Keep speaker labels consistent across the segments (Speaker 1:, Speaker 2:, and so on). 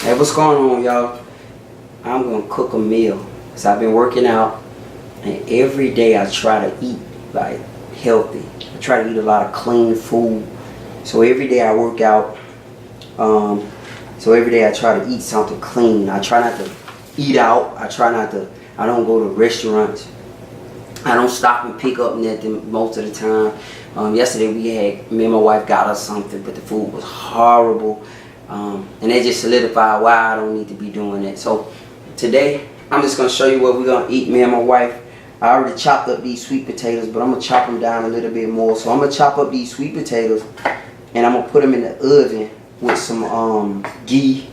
Speaker 1: Hey, what's going on, y'all? I'm gonna cook a meal. So I've been working out, and every day I try to eat like healthy. I try to eat a lot of clean food. So every day I work out. So every day I try to eat something clean. I try not to eat out. I don't go to restaurants. I don't stop and pick up nothing most of the time. Yesterday me and my wife got us something, but the food was horrible. And that just solidified why I don't need to be doing that. So today, I'm just going to show you what we're going to eat, me and my wife. I already chopped up these sweet potatoes, but I'm going to chop them down a little bit more. So I'm going to chop up these sweet potatoes, and I'm going to put them in the oven with some ghee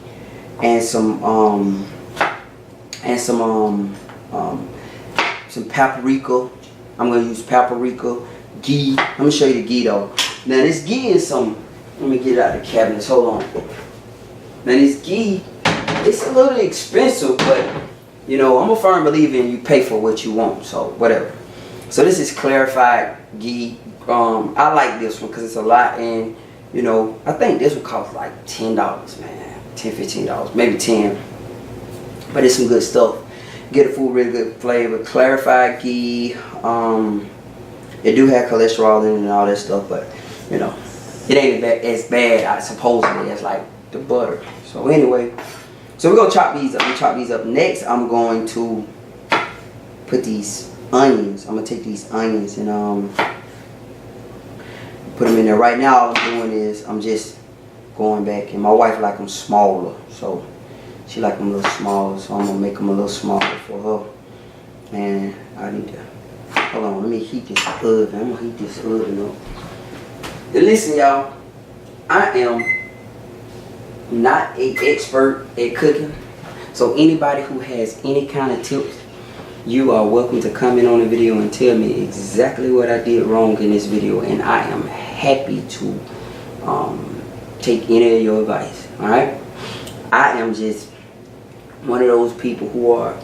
Speaker 1: and some paprika. I'm going to use paprika, ghee. Let me show you the ghee though. Now this ghee is some, let me get it out of the cabinets, hold on. Now this ghee, it's a little expensive, but you know, I'm a firm believer in you pay for what you want, so whatever. So this is clarified ghee. I like this one because it's a lot, and you know, I think this one costs like $10, man. $10, $15, maybe 10. But it's some good stuff. Get a food really good flavor. Clarified ghee. It do have cholesterol in it and all that stuff, but you know, it ain't as bad, supposedly, as like the butter. So anyway, so we're gonna chop these up. Next, I'm going to put these onions. I'm gonna take these onions and put them in there. Right now, all I'm doing is I'm just going back, and my wife like them smaller, so she like them a little smaller. So I'm gonna make them a little smaller for her. And I need to hold on. Let me heat this oven. I'm gonna heat this oven up. And listen, y'all, I am not an expert at cooking, so anybody who has any kind of tips, you are welcome to comment on the video and tell me exactly what I did wrong in this video, and I am happy to take any of your advice. Alright, I am just one of those people who are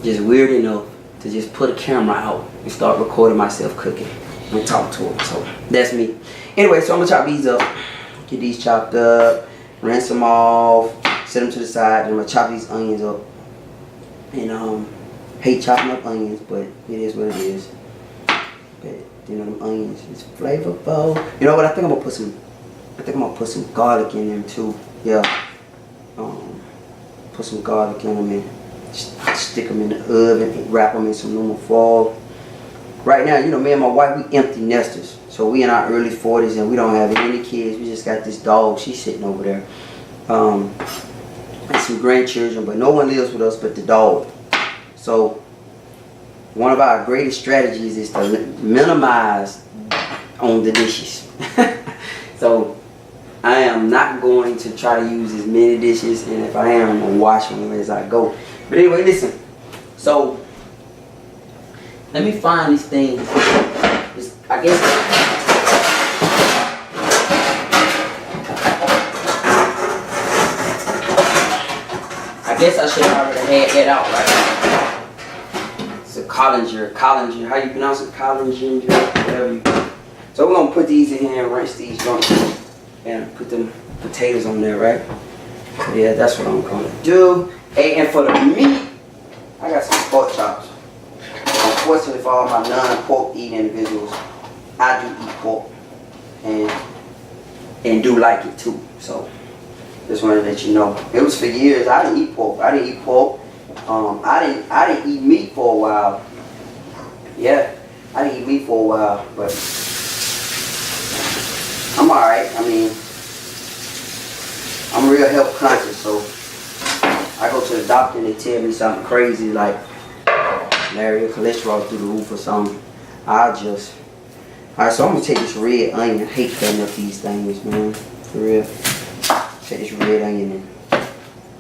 Speaker 1: just weird enough to just put a camera out and start recording myself cooking and talk to them. So that's me. Anyway, so I'm gonna chop these up, get these chopped up, rinse them off, set them to the side, and I'm gonna chop these onions up. And hate chopping up onions, but it is what it is. But you know, them onions is flavorful. You know what? I think I'm gonna put some garlic in them too. Yeah. Put some garlic in them and stick them in the oven and wrap them in some aluminum foil. Right now, you know, me and my wife, we empty nesters. So we in our early 40s and we don't have any kids. We just got this dog. She's sitting over there. And some grandchildren, but no one lives with us but the dog. So one of our greatest strategies is to minimize on the dishes. So I am not going to try to use as many dishes, and if I am, I'm going to wash them as I go. But anyway, listen. So let me find these things. I guess I should have already had that out, right? It's a colander, how you pronounce it? Colander, whatever you do. So we're going to put these in here and rinse these joints and put them potatoes on there, right? So yeah, that's what I'm going to do. Hey, and for the meat, I got some pork chops. Unfortunately for all my non-pork eating individuals, I do eat pork and do like it too. So just wanted to let you know. It was for years I didn't eat pork. I didn't I didn't eat meat for a while. Yeah, I didn't eat meat for a while, but I'm alright. I mean, I'm real health conscious, so I go to the doctor and they tell me something crazy like, Larry, your cholesterol through the roof or something. Alright, so I'm gonna take this red onion. I hate cutting up these things, man. For real. Take this red onion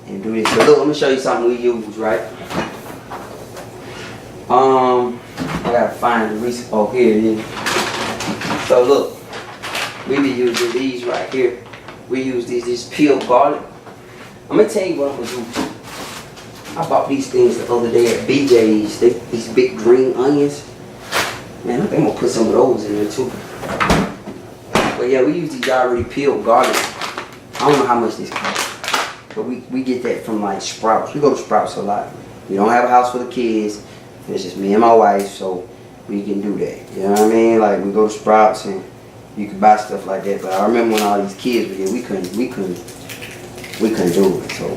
Speaker 1: and do this. So look, let me show you something we use, right? I gotta find the receipt. Oh, here it is. So look, we be using these right here. We use these peeled garlic. I'm gonna tell you what I'm gonna do. I bought these things the other day at BJ's. These big green onions. Man, I think I'm gonna put some of those in there too. But yeah, we use these already peeled garlic. I don't know how much this costs. But we get that from like Sprouts. We go to Sprouts a lot. We don't have a house for the kids. It's just me and my wife, so we can do that. You know what I mean? Like we go to Sprouts and you can buy stuff like that. But I remember when all these kids were here, we couldn't do it. So you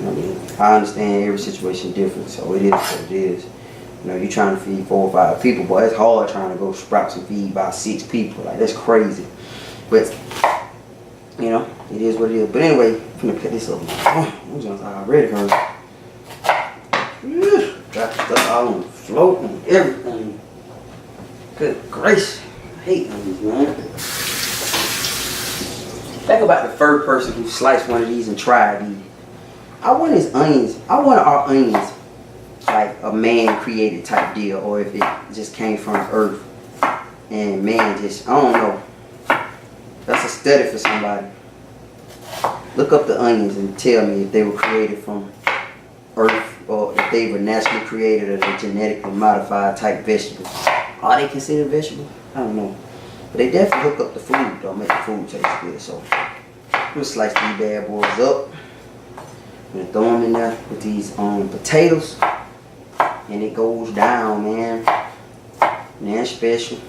Speaker 1: know what I mean? I understand every situation different, so it is what it is. You know, you're trying to feed 4 or 5 people, but it's hard trying to go to Sprouts and feed about 6 people. Like that's crazy. But you know, it is what it is. But anyway, I'm gonna cut this up. I'm just already hurt. Got stuff all on the float and everything. Good gracious. I hate onions, man. Think about the first person who sliced one of these and tried these. I want our onions like a man created type deal, or if it just came from earth. And man, just, I don't know. That's a study for somebody. Look up the onions and tell me if they were created from earth, or if they were naturally created, or they're genetically modified type vegetables. Are they considered vegetables? I don't know. But they definitely hook up the food, don't make the food taste good. So I'm gonna slice these bad boys up. I'm gonna throw them in there with these potatoes. And it goes down, man. Man special.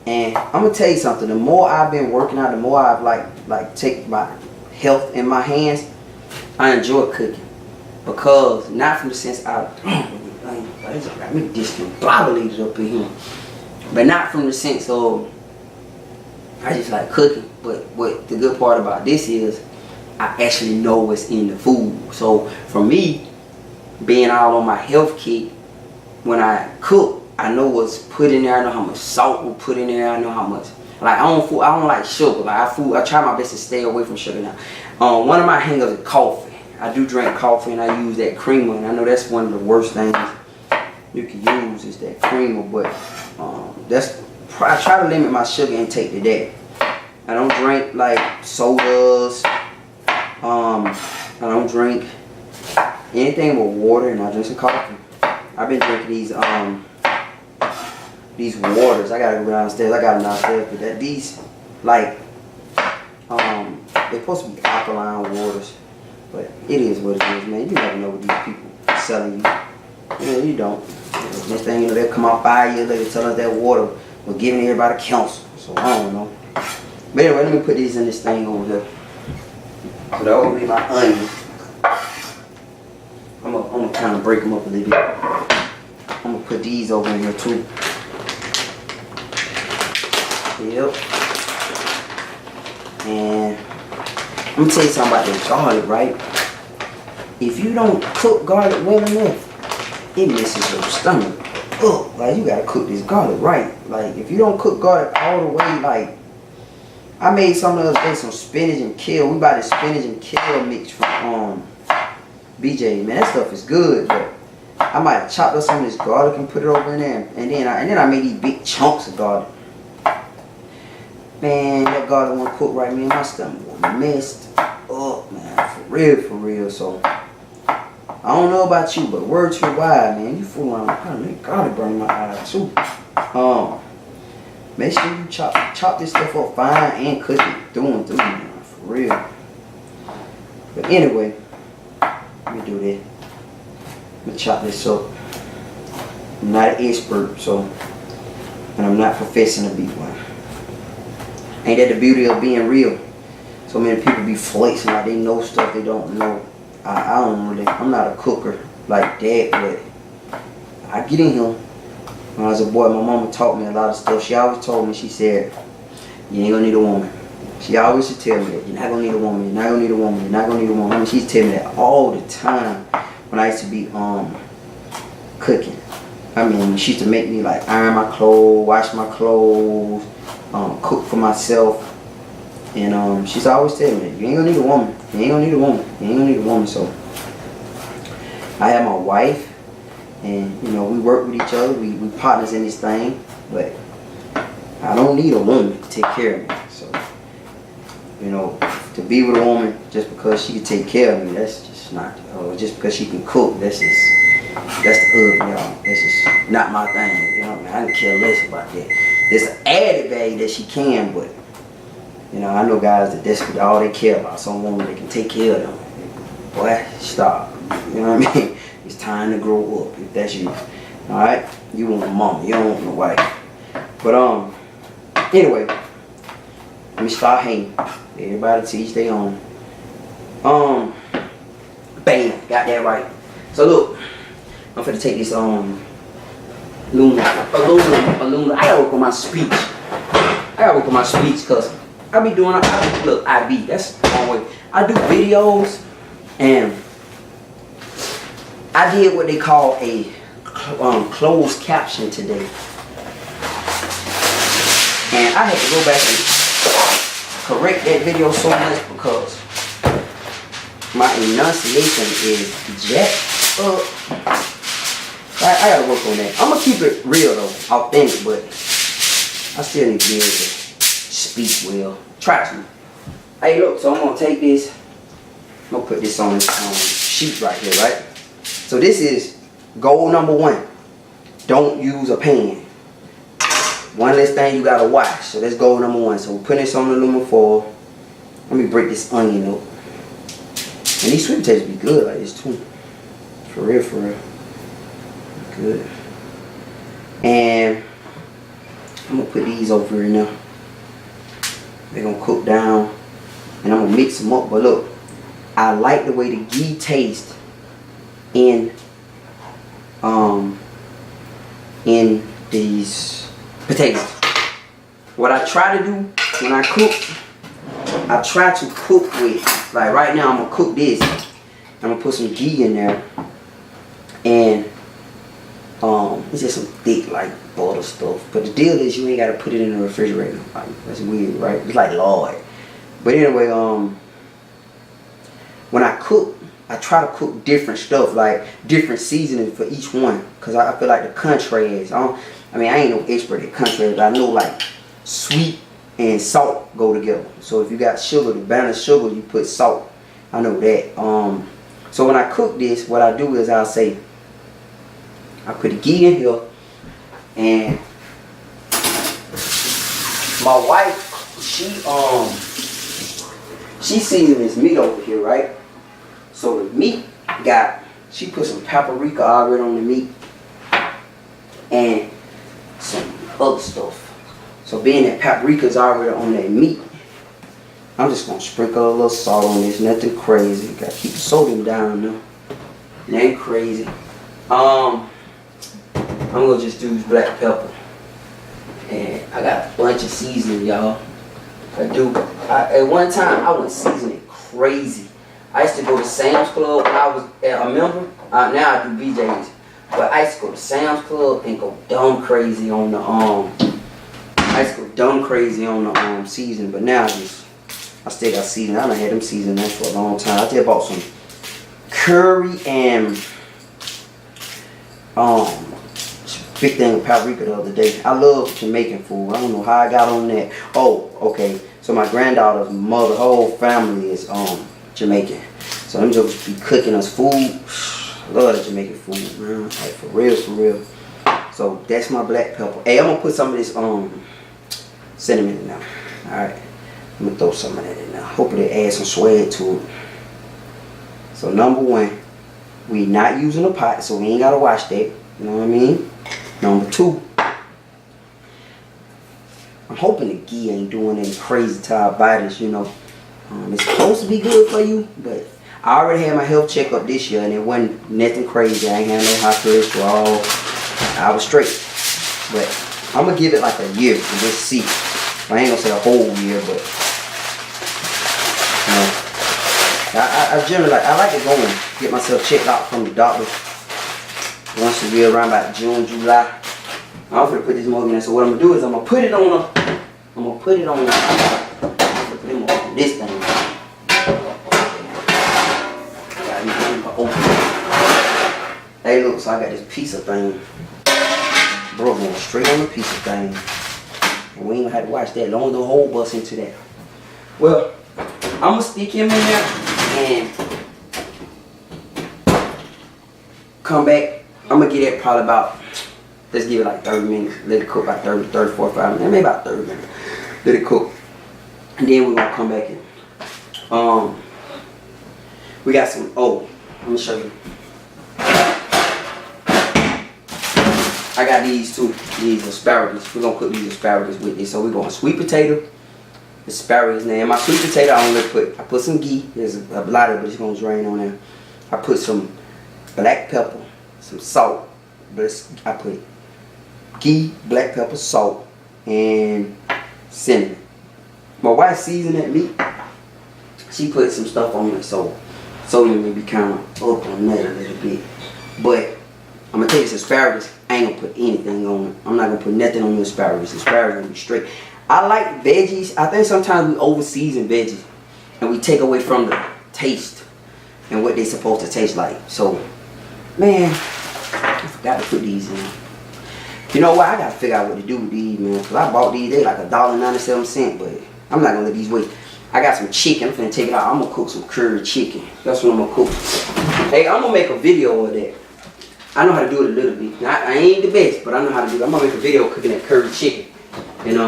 Speaker 1: And I'm gonna tell you something. The more I've been working out, the more I've like take my health in my hands. I enjoy cooking, because not from the sense got me discombobulated up in here, but not from the sense of I just like cooking. But what the good part about this is, I actually know what's in the food. So for me, being all on my health kick, when I cook, I know what's put in there. I know how much salt we put in there. I know how much. Like I don't like sugar. Like I try my best to stay away from sugar now. One of my hangups is coffee. I do drink coffee and I use that creamer, and I know that's one of the worst things you can use is that creamer. But I try to limit my sugar intake to that. I don't drink like sodas. I don't drink anything but water, and I drink some coffee. I've been drinking these waters. I gotta go downstairs. I got them downstairs, but these like they're supposed to be alkaline waters, but it is what it is, man. You never know what these people are selling you. Yeah, you don't. Next thing you know, they'll come out 5 years later tell us that water was giving everybody cancer. So I don't know. But anyway, let me put these in this thing over here. So that will be my onions. I'm gonna kind of break them up a little bit. I'm gonna put these over in here too. Yep. And I'm gonna tell you something about this garlic, right? If you don't cook garlic well enough, it messes your stomach up. Like you gotta cook this garlic right. Like if you don't cook garlic all the way, like I made some the other day, some spinach and kale. We buy the spinach and kale mix from BJ. Man, that stuff is good, but I might chop up some of this garlic and put it over in there, and then I made these big chunks of garlic. Man, that garlic won't cook right, man. My stomach was messed up, man. For real. So I don't know about you, but word to your wide, man. You fool around. I don't know, garlic burning my eyes too. Make sure you chop this stuff up fine and cook it through and through, man. For real. But anyway, let me do that. I'm gonna chop this up. I'm not an expert, and I'm not professing to be one. Ain't that the beauty of being real? So many people be flexing like they know stuff they don't know. I'm not a cooker like that, but I get in here. When I was a boy, my mama taught me a lot of stuff. She always told me, she said, you ain't gonna need a woman. She always used to tell me that. You're not gonna need a woman, you're not gonna need a woman, you're not gonna need a woman. I mean, she used to tell me that all the time when I used to be cooking. I mean, she used to make me like iron my clothes, wash my clothes, cook for myself. And she's always telling me, you ain't gonna need a woman. You ain't gonna need a woman. You ain't gonna need a woman. So I have my wife, and you know, we work with each other. We partners in this thing, but I don't need a woman to take care of me. So, you know, to be with a woman just because she can take care of me, that's just not, just because she can cook, that's the ugly, y'all. That's just not my thing. You know what I mean? I can care less about that. There's an added value that she can, but You know, I know guys that that's all they care about. Some woman that can take care of them. Boy, stop. You know what I mean? It's time to grow up if that's you. Alright? You want a mama, you don't want no wife. But anyway, let me start hanging. Everybody teach their own. Bam, got that right. So look, I'm finna take this aluminum. I gotta work on my speech. Cause I be doing that's the wrong way. I do videos and I did what they call a closed caption today. And I had to go back and correct that video so much because my enunciation is jacked up. I gotta work on that. I'm gonna keep it real though, authentic, but I still need to be able to speak well. Try to. Hey look, so I'm gonna take this, I'm gonna put this on this sheet right here, right? So this is goal number 1. Don't use a pan. One less thing you gotta watch. So that's goal number 1. So we're putting this on aluminum foil. Let me break this onion up. And these sweet potatoes be good like this too. For real, for real. Good. And I'm gonna put these over here now. They're gonna cook down. And I'm gonna mix them up. But look, I like the way the ghee tastes in these potatoes. What I try to do when I cook, I try to cook with, like right now I'm gonna cook this. I'm gonna put some ghee in there, and it's just some thick like butter stuff. But the deal is you ain't gotta put it in the refrigerator. Like that's weird, right? It's like lard. But anyway, when I cook, I try to cook different stuff, like different seasoning for each one, cause I feel like the contrast. I ain't no expert at contrast, but I know like sweet and salt go together. So if you got sugar, the balance sugar, you put salt. I know that. So when I cook this, what I do is I put the ghee in here, and my wife, she seasoned this meat over here, right? So the meat she put some paprika already on the meat and some other stuff. So being that paprika's already on that meat, I'm just gonna sprinkle a little salt on this. Nothing crazy. Gotta keep the sodium down now. It ain't crazy. I'm gonna just do this black pepper. And I got a bunch of seasoning, y'all. At one time, I was seasoning crazy. I used to go to Sam's Club when I was a member. Now I do BJ's. But I used to go to Sam's Club and go dumb crazy on the seasoning. But now I still got seasoning. I done had them seasoning that for a long time. I just bought some curry and big thing of paprika the other day. I love Jamaican food. I don't know how I got on that. Oh, okay. So my granddaughter's mother, her whole family is Jamaican. So them just be cooking us food. I love the Jamaican food, man. Like for real, for real. So that's my black pepper. Hey, I'm gonna put some of this cinnamon in now. Alright. I'm gonna throw some of that in now. Hopefully it adds some swag to it. So number 1, we not using a pot, so we ain't gotta wash that. You know what I mean? Number 2, I'm hoping the ghee ain't doing any crazy to our bodies, you know. It's supposed to be good for you, but I already had my health checkup this year and it wasn't nothing crazy. I ain't had no high cholesterol. I was straight. But I'm gonna give it like a year and just see. I ain't gonna say a whole year, but you know, I generally I like to go and get myself checked out from the doctor once a year around about June, July. I'm gonna put this mug in there. So what I'm gonna do is I'm gonna put it on this thing. Hey look, so I got this piece of thing. Bro, going straight on the piece of thing. And we ain't gonna have to watch that. Long as the hole bust into that. Well, I'm gonna stick him in there and come back. I'm gonna get it probably about, let's give it like 30 minutes. Let it cook about 30, 45 minutes. Maybe about 30 minutes. Let it cook. And then we're gonna come back in. We got some, let me show you. I got these too, these asparagus. We're gonna cook these asparagus with this. So we're going sweet potato, asparagus. Now in my sweet potato, I put some ghee. There's a lot of it, but it's gonna drain on there. I put some black pepper, some salt. I put ghee, black pepper, salt, and cinnamon. My wife seasoned that meat. She put some stuff on it, so you may be kind of up on that a little bit. But I'm gonna take this asparagus. I ain't gonna put anything on it. I'm not gonna put nothing on the asparagus. Asparagus gonna be straight. I like veggies. I think sometimes we over season veggies and we take away from the taste and what they're supposed to taste like. So, man, I forgot to put these in. You know what? I gotta figure out what to do with these, man. Cause I bought these. They like $1.97, but I'm not gonna let these wait. I got some chicken. I'm finna take it out. I'm gonna cook some curry chicken. That's what I'm gonna cook. Hey, I'm gonna make a video of that. I know how to do it a little bit. I ain't the best, but I know how to do it. I'm gonna make a video cooking that curry chicken. And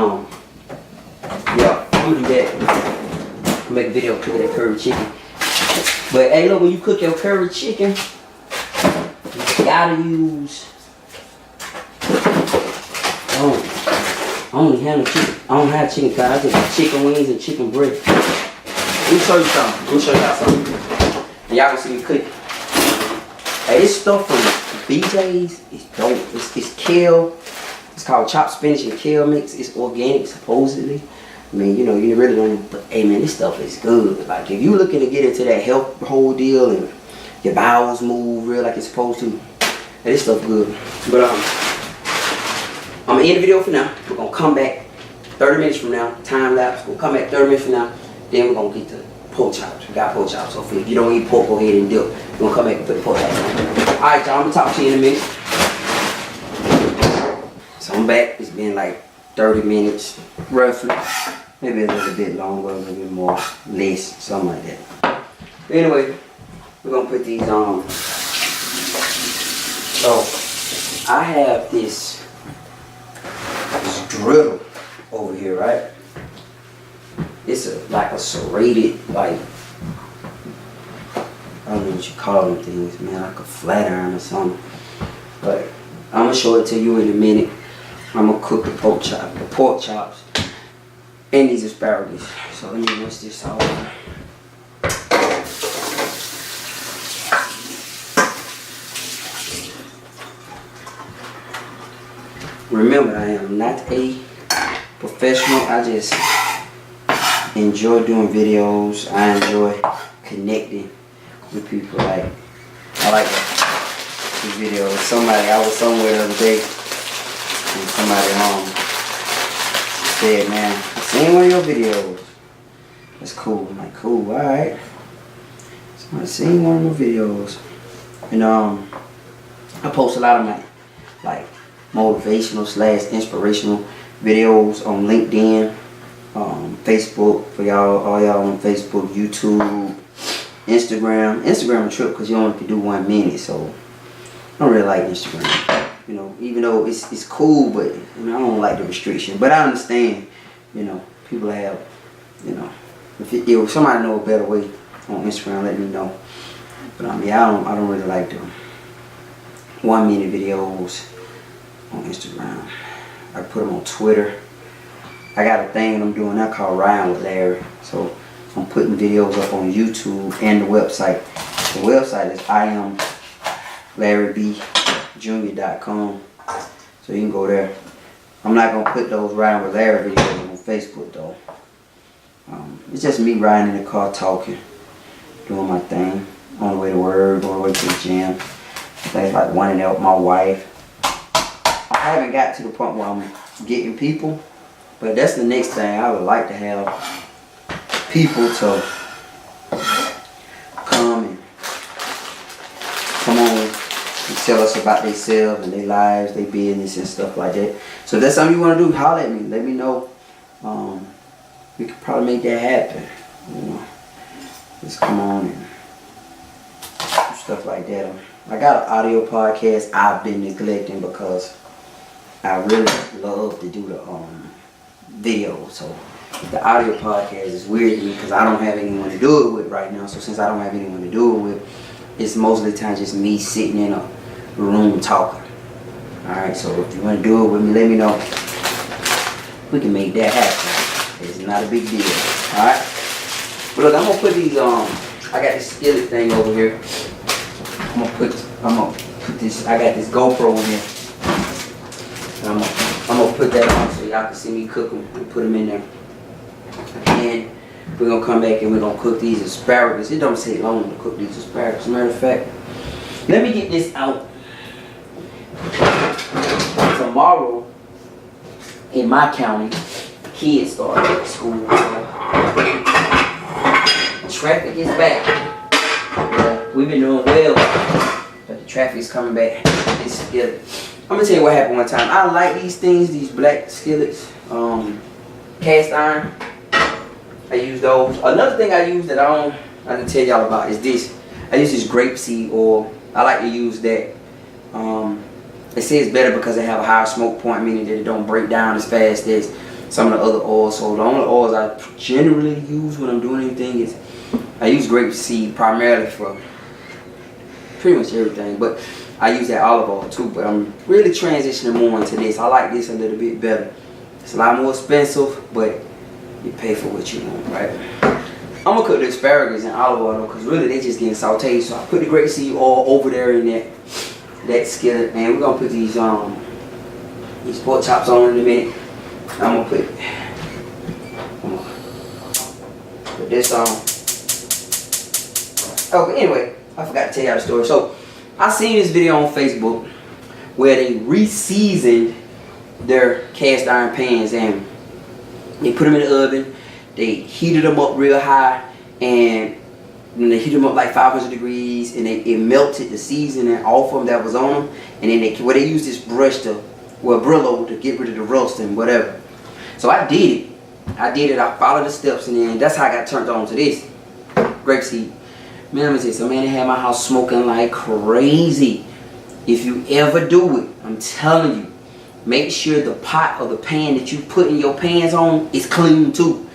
Speaker 1: yeah, I'm gonna do that. I'm gonna make a video cooking that curry chicken. But hey, look, when you cook your curry chicken, you gotta use. I only have no chicken. I don't have chicken because I just got chicken wings and chicken breast. Let me show you something. Let me show y'all something. And y'all gonna see me cook it. Hey, this stuff from BJ's is dope. It's kale. It's called chopped spinach and kale mix. It's organic, supposedly. I mean, you know, you really don't. But hey, man, this stuff is good. Like, if you looking to get into that health whole deal and your bowels move real like it's supposed to, hey, this stuff good. But I'm gonna end the video for now. We're gonna come back 30 minutes from now. Time lapse. We'll come back 30 minutes from now. Then we're gonna get the pork chops. We got pork chops. So if you don't eat pork, go ahead and dip. We're gonna come back and put the pork chops on. Alright, y'all, I'm gonna talk to you in a minute. So I'm back. It's been like 30 minutes, roughly. Maybe a little bit longer, a little bit more, less, something like that. But anyway, we're gonna put these on. So I have this griddle over here, right? It's like a serrated, like, I don't know what you call them things, man, like a flat iron or something. But I'm gonna show it to you in a minute. I'm gonna cook the pork chops, and these asparagus. So let me rinse this off. Remember, I am not a professional. I just enjoy doing videos. I enjoy connecting with people. Like, I like these videos. I was somewhere the other day and somebody said, man, I seen one of your videos. That's cool. I'm like, cool, alright. So I seen one of my videos. And I post a lot of my like motivational / inspirational videos on LinkedIn, Facebook for y'all, all y'all on Facebook, YouTube, Instagram. Instagram a trip because you only can do 1 minute, so I don't really like Instagram. You know, even though it's cool, but you know, I don't like the restriction. But I understand, you know, people have, you know, if somebody know a better way on Instagram, let me know. But yeah, I don't really like the 1 minute videos on Instagram. I put them on Twitter. I got a thing I'm doing now called Ryan with Larry. So I'm putting videos up on YouTube and the website. The website is IamLarryBJr.com. So you can go there. I'm not gonna put those Ryan with Larry videos on Facebook though. It's just me riding in the car talking, doing my thing, on the way to work, on the way to the gym. Things like wanting to help my wife. I haven't got to the point where I'm getting people, but that's the next thing. I would like to have people to come on and tell us about themselves and their lives, their business and stuff like that. So if that's something you want to do, holler at me. Let me know. We could probably make that happen. You know, just come on and do stuff like that. I got an audio podcast I've been neglecting because I really love to do the video. So the audio podcast is weird to me because I don't have anyone to do it with right now. So since I don't have anyone to do it with, it's most of the time just me sitting in a room talking. Alright, so if you want to do it with me, let me know. We can make that happen. It's not a big deal. Alright? But look, I'm gonna put these I got this skillet thing over here. I'm gonna put this, I got this GoPro in here. I'm gonna put that on so y'all can see me cook them and put them in there. And we're gonna come back and we're gonna cook these asparagus. It don't take long to cook these asparagus. Matter of fact, let me get this out. Tomorrow, in my county, kids start at school. Traffic is back. Yeah, we've been doing well, but the traffic is coming back. It's skillet. I'm gonna tell you what happened one time. I like these things, these black skillets, cast iron. I use those. Another thing I use that I can tell y'all about is this. I use this grapeseed oil. I like to use that. It says better because they have a higher smoke point, meaning that it don't break down as fast as some of the other oils. So the only oils I generally use when I'm doing anything is I use grapeseed primarily for pretty much everything, but I use that olive oil too. But I'm really transitioning more into this. I like this a little bit better. It's a lot more expensive, but you pay for what you want, right? I'm gonna cook the asparagus in olive oil because really they just getting sauteed. So I put the grapeseed oil over there in that skillet, and we're gonna put these pork chops on in a minute. I'm gonna put this on. Oh, but anyway, I forgot to tell y'all the story. So I seen this video on Facebook where they re-seasoned their cast iron pans and they put them in the oven. They heated them up real high, and when they heated them up like 500 degrees, and it melted the seasoning off of them that was on them. And then they used this brush Brillo to get rid of the rust and whatever. So I did it. I followed the steps, and then that's how I got turned on to this grapeseed. Man, let me say so. Man, they had my house smoking like crazy. If you ever do it, I'm telling you, make sure the pot or the pan that you put in your pans on is clean too.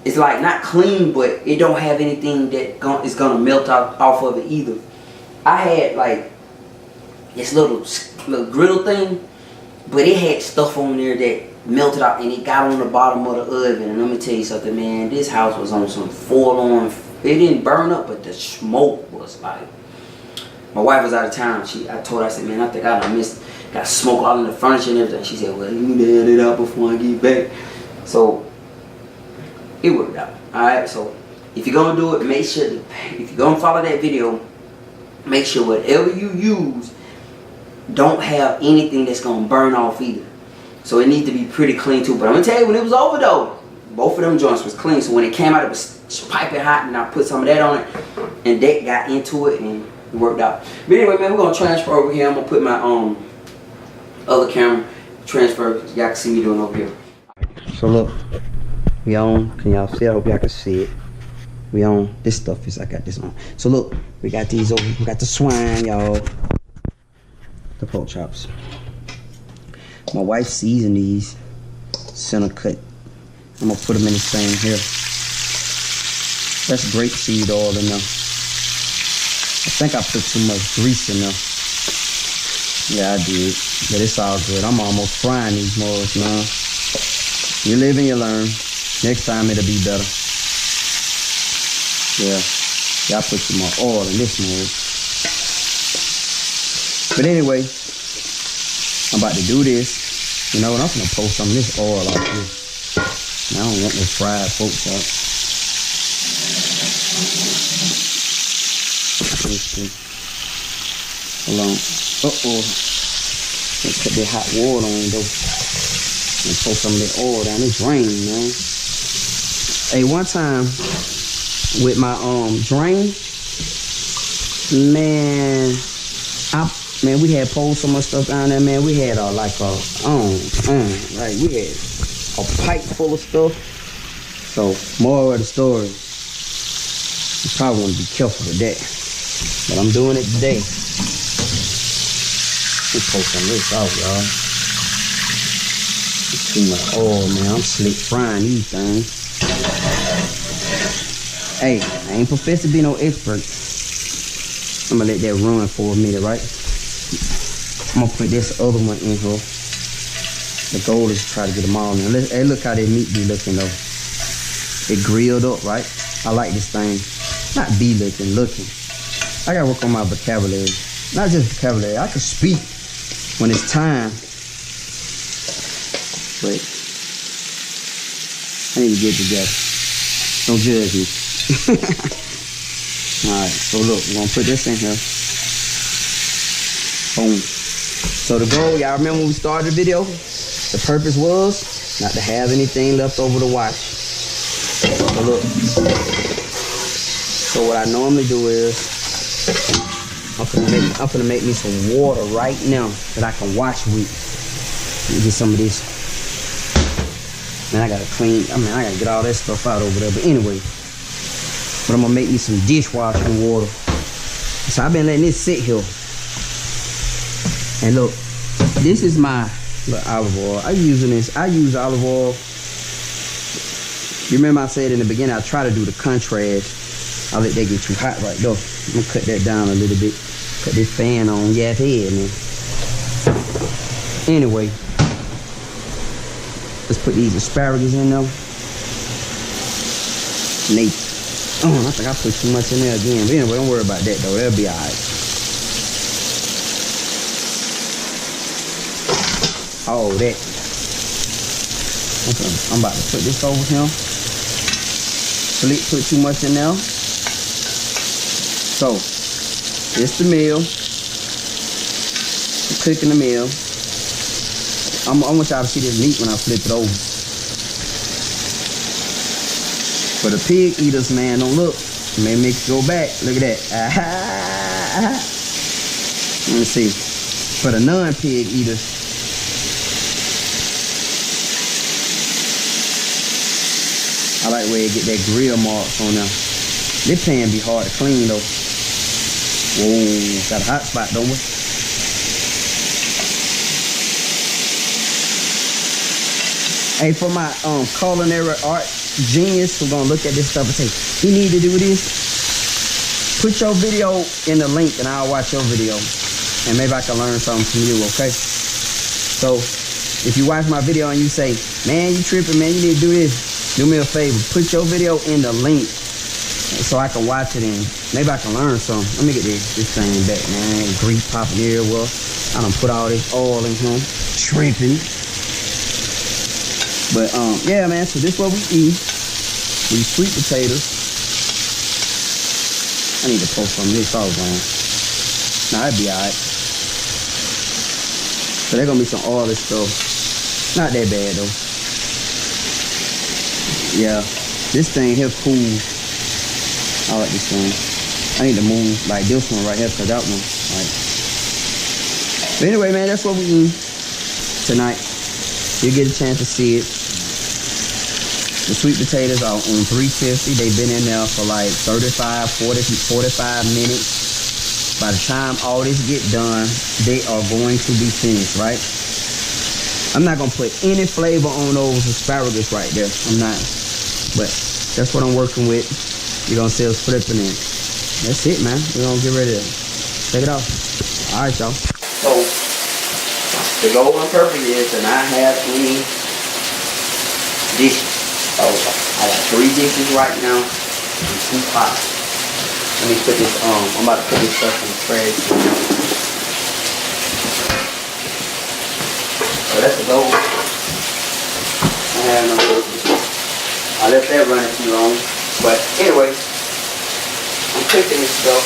Speaker 1: It's like not clean, but it don't have anything that is gonna melt off of it either. I had like this little griddle thing, but it had stuff on there that melted out and it got on the bottom of the oven. And let me tell you something, man, this house was on some full-on. It didn't burn up, but the smoke was like. My wife was out of town. I told her, I said, man, I think I done got smoke all in the furniture and everything. She said, well, you need to hand it out before I get back. So it worked out. Alright, so if you're gonna do it, make sure if you're gonna follow that video, make sure whatever you use don't have anything that's gonna burn off either. So it needs to be pretty clean too. But I'm gonna tell you, when it was over though, both of them joints was clean. So when it came out, it was piping hot, and I put some of that on it, and that got into it, and it worked out. But anyway, man, we're gonna transfer over here. I'm gonna put my other camera transfer. Y'all can see me doing over here. So look, we on. Can y'all see? I hope y'all can see it. We on. This stuff is. I got this on. So look, we got these over. We got the swine, y'all. The pork chops. My wife seasoned these center cut. I'm gonna put them in the same here. That's grapeseed oil in there. I think I put too much grease in there. Yeah, I did. But it's all good. I'm almost frying these morals now. You live and you learn. Next time it'll be better. Yeah. Y'all put some more oil in this mold. But anyway, I'm about to do this. You know what? I'm gonna pour some of this oil off here. I don't want no fried pork chop. Hold on. Uh-oh. Let's put that hot water on though. And pour some of that oil down. It's raining, man. Hey, one time with my drain, man, we had poured so much stuff down there, man. We had like we had a pipe full of stuff. So, moral of the story, you probably want to be careful with that. But I'm doing it today. Let's pour some of this out, y'all. Too much oil, man. I'm slick frying these things. Hey, I ain't professed to be no expert. I'm gonna let that run for a minute, right? I'm gonna put this other one in here. The goal is to try to get them all in. Hey, look how that meat be looking though. It grilled up, right? I like this thing. Not be looking. I gotta work on my vocabulary. Not just vocabulary. I can speak when it's time. But I need to get together. Don't judge me. Alright, so look, we're gonna put this in here. Boom. So the goal, y'all remember when we started the video? The purpose was not to have anything left over to wash. So look. So what I normally do is I'm gonna make me some water right now that I can wash with. Let me get some of this. Man, I gotta get all that stuff out over there. But anyway, but I'm gonna make me some dishwashing water. So I've been letting this sit here. And look, this is my olive oil. I use olive oil. You remember I said in the beginning, I try to do the contrast. I let that get too hot right there. I'm gonna cut that down a little bit. Cut this fan on Ya's head, man. Anyway, let's put these asparagus in there. Nate. Oh, I think I put too much in there again. But anyway, don't worry about that though. That'll be alright. All that. Okay, I'm about to put this over here. Flick put too much in there. So, it's the meal. I'm cooking the meal. I want y'all to see this meat when I flip it over. For the pig eaters, man, don't look. It may make you go back. Look at that. Let me see. For the non-pig eaters, I like where you get that grill marks on there. This pan be hard to clean though. Whoa, got a hot spot, don't we? Hey, for my culinary art genius who's gonna look at this stuff and say, you need to do this, put your video in the link and I'll watch your video. And maybe I can learn something from you, okay? So, if you watch my video and you say, man, you tripping, man, you need to do this. Do me a favor, put your video in the link so I can watch it and maybe I can learn something. Let me get this thing back, man. Grease popping everywhere. I done put all this oil in here, shrimping. But yeah, man, so this is what we eat. These sweet potatoes. I need to pour some of this sauce on. Nah, that'd be alright. So there's gonna be some oily stuff. Not that bad though. Yeah, this thing here cool. I like this thing. I need to move like this one right here, cause that one, like. But anyway, man, that's what we eat tonight. You get a chance to see it. The sweet potatoes are on 350. They've been in there for like 35, 40, 45 minutes. By the time all this get done, they are going to be finished, right? I'm not gonna put any flavor on those asparagus right there. I'm not. But that's what I'm working with. You're gonna see us flipping it. That's it, man. We're gonna get ready to take it off. All right, y'all. So the goal and purpose is to not have any dishes. So I got 3 dishes right now and 2 pots. Let me put this I'm about to put this stuff in the trash. So that's the goal. I left that running too long. But anyway, I'm cooking this stuff.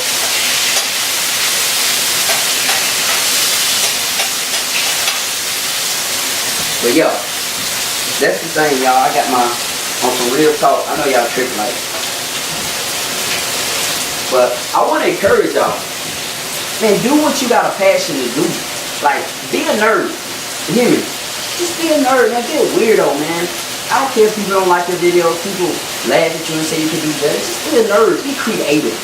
Speaker 1: But yeah, that's the thing, y'all. I got my, on some real talk. I know y'all tripping like, but I want to encourage y'all. Man, do what you got a passion to do. Like, be a nerd. You hear me? Just be a nerd, man. Be a weirdo, man. I don't care if people don't like your videos. People laugh at you and say you can do better. Just be a nerd. Be creative.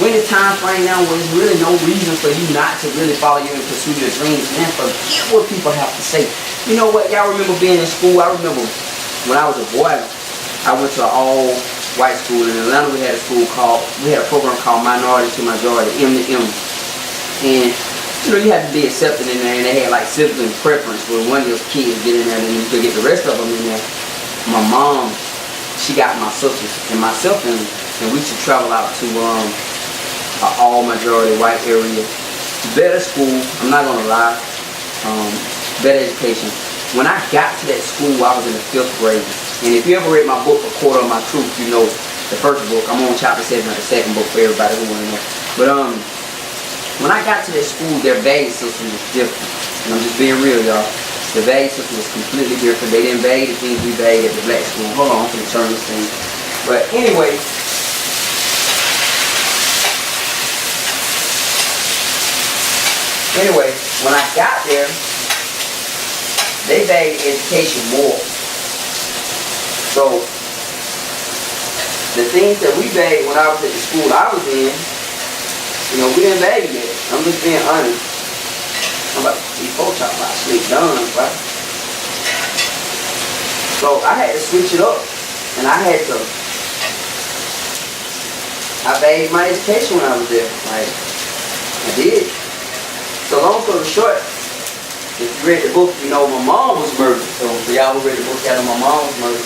Speaker 1: we're in a time frame now where there's really no reason for you not to really follow you and pursue your dreams, man. Forget what people have to say. You know what? Y'all remember being in school? I remember when I was a boy, I went to an all-white school in Atlanta. We had a program called Minority to Majority, M to M. And you know, you had to be accepted in there, and they had like sibling preference where one of those kids get in there and you could get the rest of them in there. My mom, she got my sisters and myself in, and we used to travel out to an all majority white area. Better school, I'm not gonna lie, better education. When I got to that school, I was in the 5th grade. And if you ever read my book, A Quarter of My Truth, you know the first book. I'm on chapter 7 of the second book for everybody who wanna know. But when I got to that school, their value system was different. And I'm just being real, y'all. The value system was completely different. They didn't value the things we valued at the black school. Hold on, I'm going to turn this thing. But anyway, when I got there, they valued education more. So, the things that we valued when I was at the school I was in, you know, we didn't value that. I'm just being honest. I'm about to see folks talking about sleep done, right? So I had to switch it up. And I valued my education when I was there. Like, I did. So long story short, if you read the book, you know my mom was murdered. So for y'all who read the book, y'all know my mom was murdered.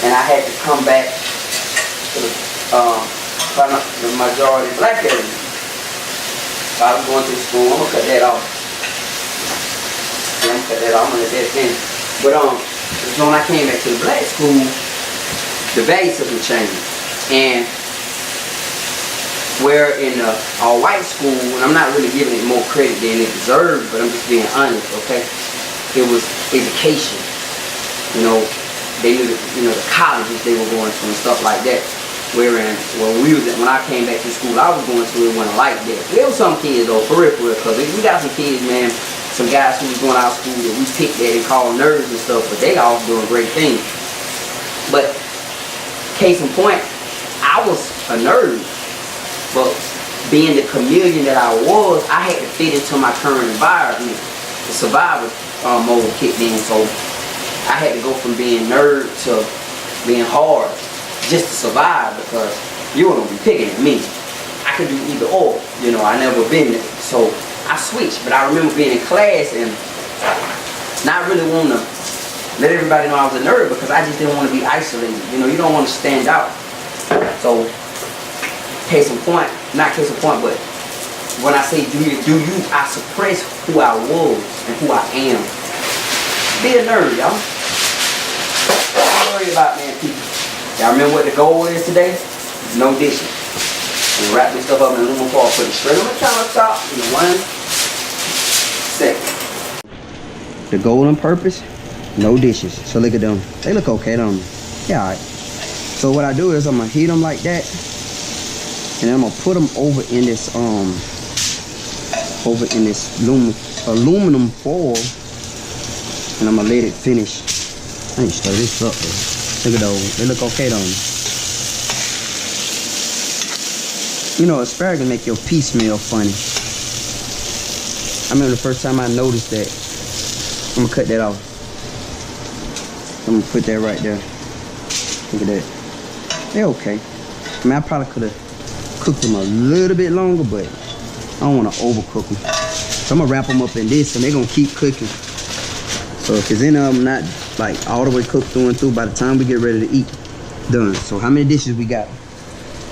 Speaker 1: And I had to come back to the majority black area. So I was going to school. I'm gonna cut that off. Yeah, I'm gonna cut that off. I'm gonna let that finish. But so when I came back to the black school, the value system changed. And where in the all-white school, and I'm not really giving it more credit than it deserved, but I'm just being honest, okay? It was education. You know, they knew the colleges they were going to and stuff like that. When I came back to school I was going to, it wasn't like that. There was some kids though, for real, because we got some kids, man, some guys who was going out of school that we picked at and called nerds and stuff, but they all doing great things. But case in point, I was a nerd, but being the chameleon that I was, I had to fit into my current environment. The survival mode kicked in, so I had to go from being nerd to being hard just to survive, because you were gonna be picking at me. I could do either or, you know. I never been there, so I switched. But I remember being in class and not really wanting to let everybody know I was a nerd, because I just didn't want to be isolated. You know, you don't want to stand out. So case in point, not case in point, but when I say do you, I suppress who I was and who I am. Be a nerd, y'all. Don't worry about, man, people. Y'all remember what the goal is today? No dishes. And wrap this stuff up in aluminum foil, put it straight on the countertop in 1 second. The goal and purpose, no dishes. So look at them. They look okay, don't they? Yeah, alright. So what I do is I'm gonna heat them like that, and then I'm gonna put them over in this aluminum foil, and I'm gonna let it finish. I need to stir this up though. Look at those. They look okay, don't they? You know, asparagus make your pee smell funny. I remember the first time I noticed that. I'm gonna cut that off. I'm gonna put that right there. Look at that. They're okay. I mean, I probably could have cooked them a little bit longer, but I don't want to overcook them. So I'm gonna wrap them up in this, and they're gonna keep cooking. So if it's any of them not like all the way cooked through and through, by the time we get ready to eat, done. So how many dishes we got?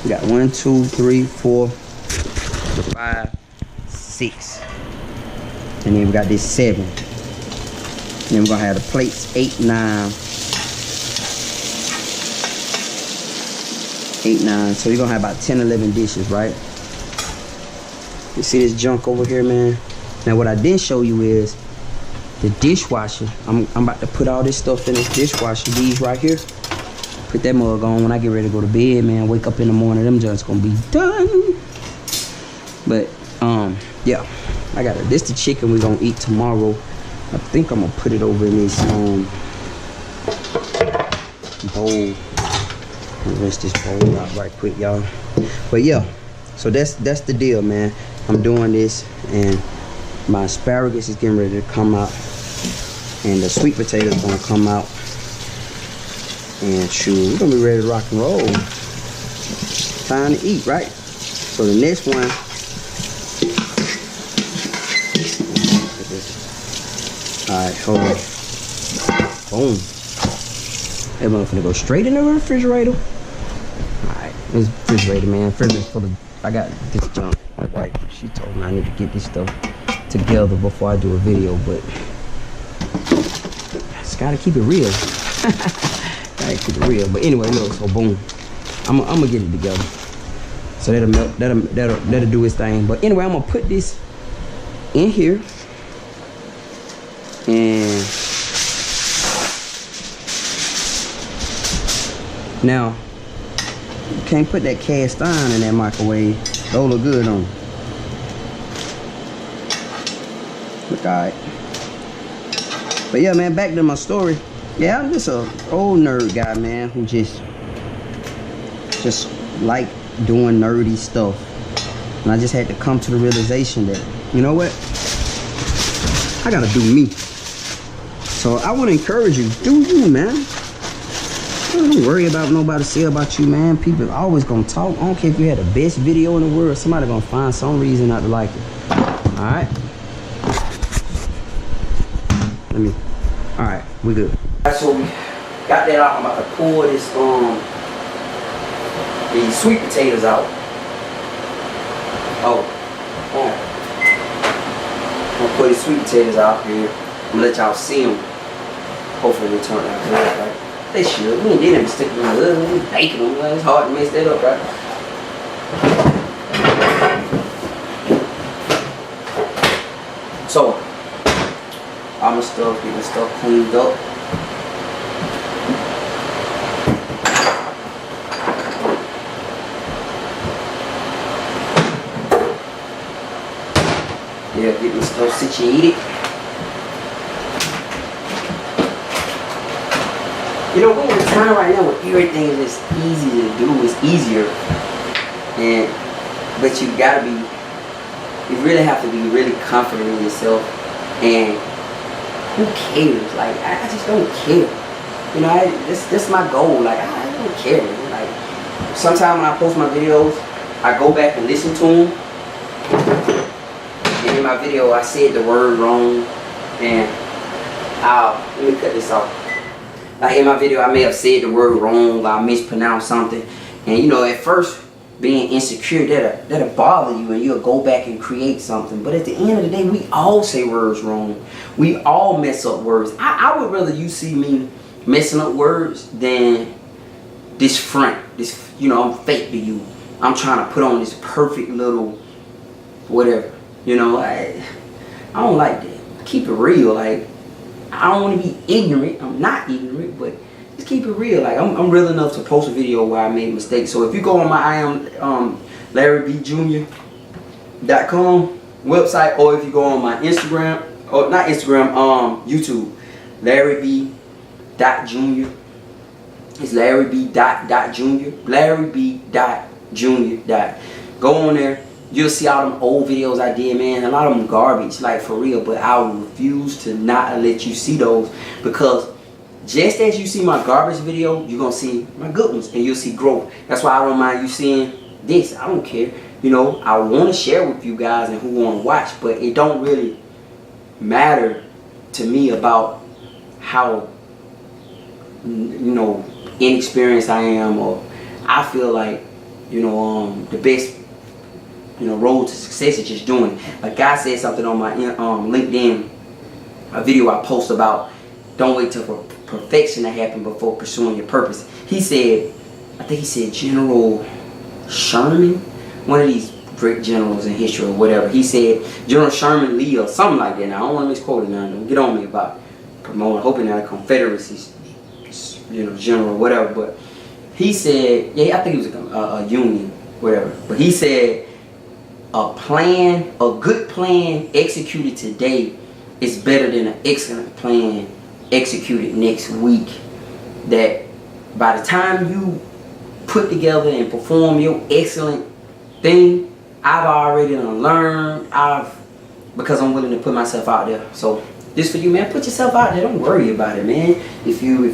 Speaker 1: We got 1, 2, 3, 4, 5, 6. And then we got this 7. And then we're gonna have the plates 8, 9. 8, 9. So you're gonna have about 10, 11 dishes, right? You see this junk over here, man? Now what I didn't show you is the dishwasher. I'm about to put all this stuff in this dishwasher. These right here. Put that mug on when I get ready to go to bed, man. Wake up in the morning, them joints gonna be done. But yeah, I got it. This the chicken we're gonna eat tomorrow. I think I'm gonna put it over in this bowl. Rinse this bowl out right quick, y'all. But yeah, So that's the deal, man. I'm doing this, and my asparagus is getting ready to come out, and the sweet potatoes gonna come out, and shoot, we're gonna be ready to rock and roll. Time to eat, right? So the next one, all right, hold on. Boom. That motherfucker go straight in the refrigerator. Alright, this refrigerator, man. Refrigerator full of, I got this junk. My wife, she told me I need to get this stuff together before I do a video, but just gotta keep it real. Gotta keep it real. But anyway, look, so boom. I'm gonna get it together. So that'll melt, that'll do its thing. But anyway, I'm gonna put this in here. And now, you can't put that cast iron in that microwave. Those look good on. Look alright. But yeah, man, back to my story. Yeah, I'm just a old nerd guy, man, who just like doing nerdy stuff. And I just had to come to the realization that, you know what? I gotta do me. So I want to encourage you, do you, man. Don't worry about what nobody say about you, man. People always gonna talk. I don't care if you had the best video in the world. Somebody gonna find some reason not to like it. All right. All right, we good. So we got that out. I'm about to pour this these sweet potatoes out. I'm gonna put these sweet potatoes out here. I'm gonna let y'all see them. Hopefully they turn out good, right? They should. We ain't did them sticking in the oven. We baking them. It's hard to mess that up, right? So, all my stuff, getting stuff cleaned up. Yeah, getting stuff situated. You know, we're in a time right now where everything is just easy to do. It's easier. But you gotta be, you really have to be really confident in yourself. And who cares? Like, I just don't care. You know, that's my goal. Like, I don't care. Like, sometimes when I post my videos, I go back and listen to them. And in my video, I said the word wrong. And let me cut this off. Like in my video, I may have said the word wrong, or I mispronounced something. And you know, at first, being insecure, that'll bother you, and you'll go back and create something. But at the end of the day, we all say words wrong. We all mess up words. I would rather you see me messing up words than this front. This, you know, I'm fake to you. I'm trying to put on this perfect little whatever. You know, I don't like that. Keep it real. Like, I don't want to be ignorant. I'm not ignorant, but just keep it real. Like, I'm real enough to post a video where I made mistakes. So if you go on my LarryBJr.com website, or if you go on my Instagram, or not Instagram, YouTube, LarryB.Jr. It's LarryB.Jr. LarryB.Jr. Go on there. You'll see all them old videos I did, man. A lot of them garbage, like for real. But I will refuse to not let you see those, because just as you see my garbage video, you're going to see my good ones, and you'll see growth. That's why I don't mind you seeing this. I don't care. You know, I want to share with you guys and who want to watch, but it don't really matter to me about how, you know, inexperienced I am, or I feel like, you know, the best, you know, road to success is just doing it. A guy said something on my LinkedIn, a video I post about, don't wait till for perfection to happen before pursuing your purpose. He said, I think he said General Sherman, one of these great generals in history or whatever. He said General Sherman Lee or something like that. Now I don't want to misquote it now. Don't get on me about promoting, hoping that the Confederacy's, you know, general or whatever. But he said, yeah, I think it was a Union, whatever. But he said, a good plan executed today is better than an excellent plan executed next week. That by the time you put together and perform your excellent thing I've already learned. Because I'm willing to put myself out there. So this for you, man. Put yourself out there. Don't worry about it, man. If you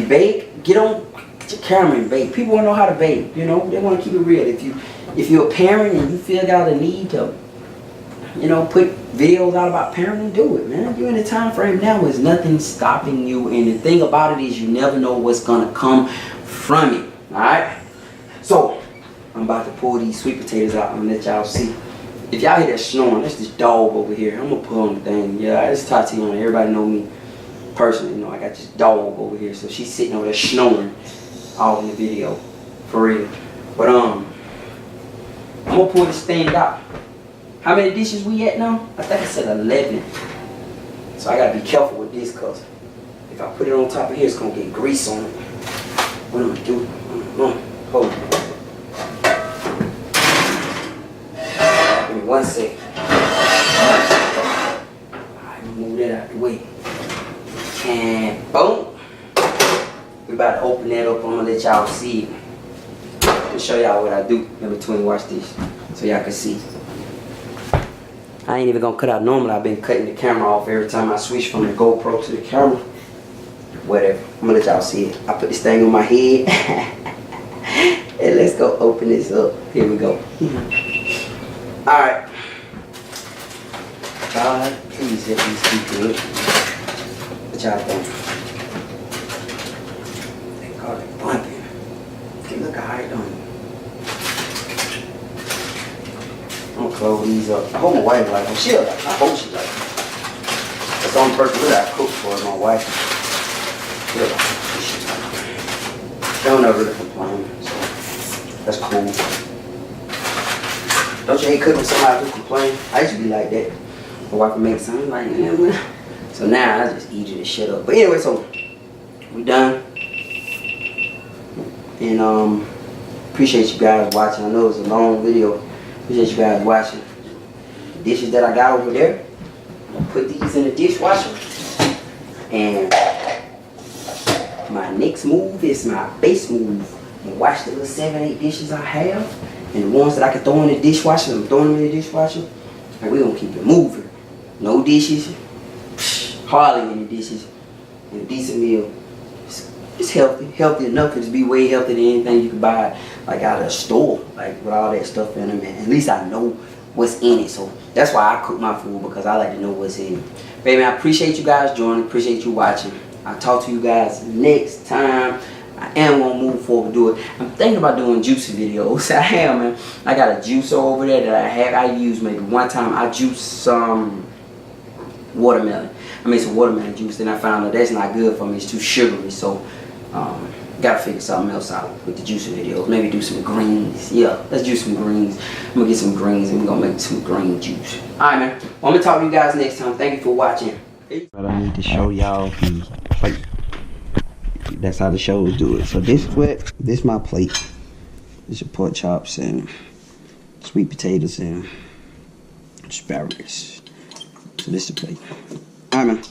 Speaker 1: bake, get your camera and bake. People want to know how to bake. You know, they want to keep it real. If you're a parent and you feel got a need to, you know, put videos out about parenting, do it, man. You're in a time frame now where there's nothing stopping you. And the thing about it is you never know what's gonna come from it. Alright? So I'm about to pull these sweet potatoes out and let y'all see. If y'all hear that snoring, that's this dog over here. I'm gonna put on the thing. Yeah, it's Tatiana. Everybody know me personally. You know, I got this dog over here. So she's sitting over there snoring all in the video. For real. But I'm gonna pull this thing out. How many dishes we at now? I think I said 11. So I gotta be careful with this, cause if I put it on top of here, it's gonna get grease on it. What am I doing? Hold on. Give me 1 second. Alright, move that out the way. And boom. We about to open that up. I'm gonna let y'all see it. And show y'all what I do in between. Watch this. So y'all can see. I ain't even gonna cut out normally. I've been cutting the camera off every time I switch from the GoPro to the camera. Whatever. I'm gonna let y'all see it. I put this thing on my head. And let's go open this up. Here we go. Alright. God, please let these be good. What y'all think? They call it bumping. Okay, look how I done. I'm gonna close these up. I hope my wife like them. She'll like them. I hope she like them. That's the only person that I cook for is my wife. She'll like them. She don't ever really complain. So that's cool. Don't you hate cooking with somebody who complain? I used to be like that. My wife would make something like, yeah, man. So now I just eat it and shut up. But anyway, so we done. And appreciate you guys watching. I know it's a long video. Appreciate you guys watching. The dishes that I got over there, I'm gonna put these in the dishwasher. And my next move is my base move. I'm gonna wash the little 7-8 dishes I have. And the ones that I can throw in the dishwasher, I'm throwing them in the dishwasher. And we're gonna keep it moving. No dishes, hardly any dishes. And a decent meal. It's healthy. Healthy enough to be way healthier than anything you could buy like out of a store, like with all that stuff in them. And at least I know what's in it. So that's why I cook my food, because I like to know what's in it. Baby, I appreciate you guys joining. Appreciate you watching. I'll talk to you guys next time. I am gonna move forward, do it. I'm thinking about doing juicing videos. I am, man. I got a juicer over there that I use maybe one time. I juice some watermelon. I made some watermelon juice. Then I found out that's not good for me. It's too sugary. So gotta figure something else out with the juicing videos. Maybe do some greens. Yeah, let's do some greens. I'm gonna get some greens and we're gonna make some green juice. Alright, man. Well, I'm gonna talk to you guys next time. Thank you for watching. But I need to show y'all the plate. That's how the shows do it. So this my plate. This is pork chops and sweet potatoes and asparagus. So this is the plate. Alright, man.